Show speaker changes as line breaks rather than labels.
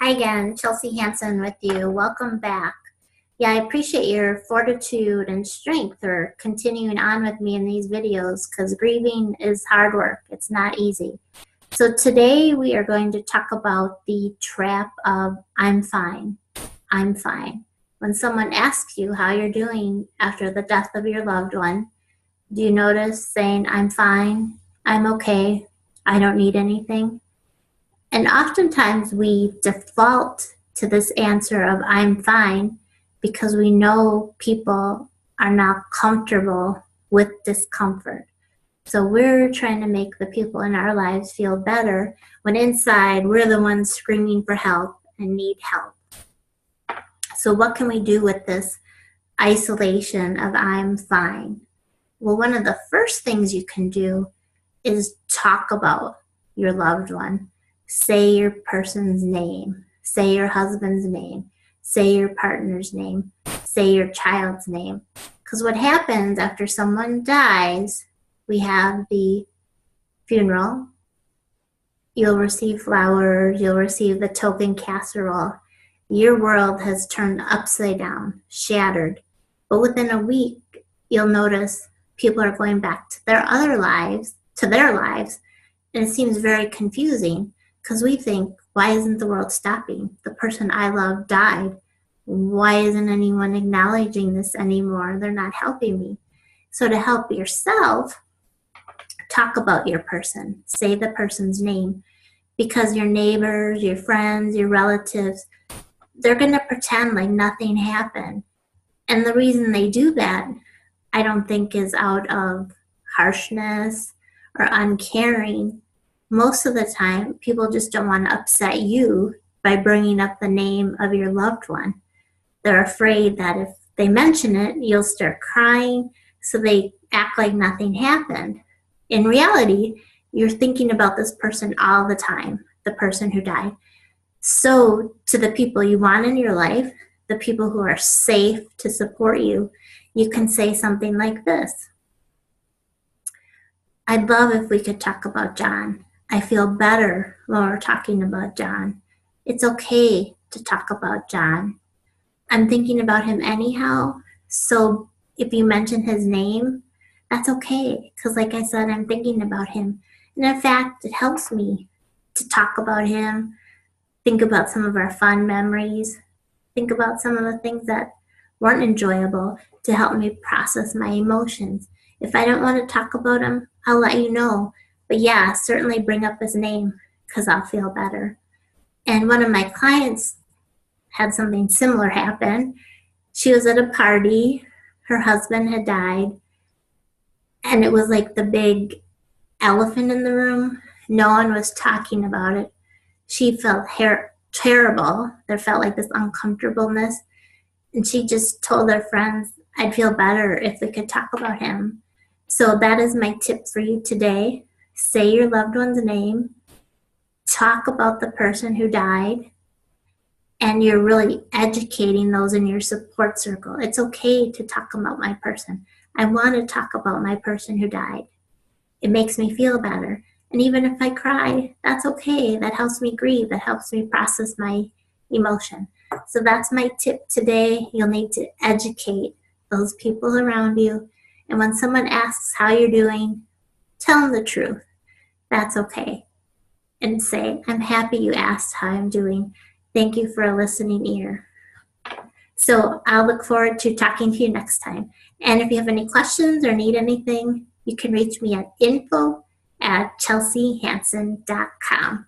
Hi again, Chelsea Hanson with you. Welcome back. Yeah, I appreciate your fortitude and strength for continuing on with me in these videos because grieving is hard work. It's not easy. So today we are going to talk about the trap of I'm fine. I'm fine. When someone asks you how you're doing after the death of your loved one, do you notice saying I'm fine, I'm okay, I don't need anything? And oftentimes we default to this answer of I'm fine because we know people are not comfortable with discomfort. So we're trying to make the people in our lives feel better when inside we're the ones screaming for help and need help. So what can we do with this isolation of I'm fine? Well, one of the first things you can do is talk about your loved one. Say your person's name, say your husband's name, say your partner's name, say your child's name. Because what happens after someone dies, we have the funeral, you'll receive flowers, you'll receive the token casserole. Your world has turned upside down, shattered. But within a week, you'll notice people are going back to their lives, and it seems very confusing. Because we think, why isn't the world stopping? The person I love died. Why isn't anyone acknowledging this anymore? They're not helping me. So to help yourself, talk about your person. Say the person's name. Because your neighbors, your friends, your relatives, they're going to pretend like nothing happened. And the reason they do that, I don't think is out of harshness or uncaring. Most of the time, people just don't want to upset you by bringing up the name of your loved one. They're afraid that if they mention it, you'll start crying, so they act like nothing happened. In reality, you're thinking about this person all the time, the person who died. So to the people you want in your life, the people who are safe to support you, you can say something like this. I'd love if we could talk about John. I feel better when we're talking about John. It's okay to talk about John. I'm thinking about him anyhow, so if you mention his name, that's okay, because like I said, I'm thinking about him. And in fact, it helps me to talk about him, think about some of our fun memories, think about some of the things that weren't enjoyable to help me process my emotions. If I don't want to talk about him, I'll let you know. But yeah, certainly bring up his name because I'll feel better. And one of my clients had something similar happen. She was at a party, her husband had died, and it was like the big elephant in the room. No one was talking about it. She felt terrible. There felt like this uncomfortableness. And she just told her friends, I'd feel better if we could talk about him. So that is my tip for you today. Say your loved one's name, talk about the person who died, and you're really educating those in your support circle. It's okay to talk about my person. I want to talk about my person who died. It makes me feel better. And even if I cry, that's okay. That helps me grieve. That helps me process my emotion. So that's my tip today. You'll need to educate those people around you. And when someone asks how you're doing, tell them the truth. That's okay. And say, I'm happy you asked how I'm doing. Thank you for a listening ear. So I'll look forward to talking to you next time. And if you have any questions or need anything, you can reach me at info@chelseahanson.com.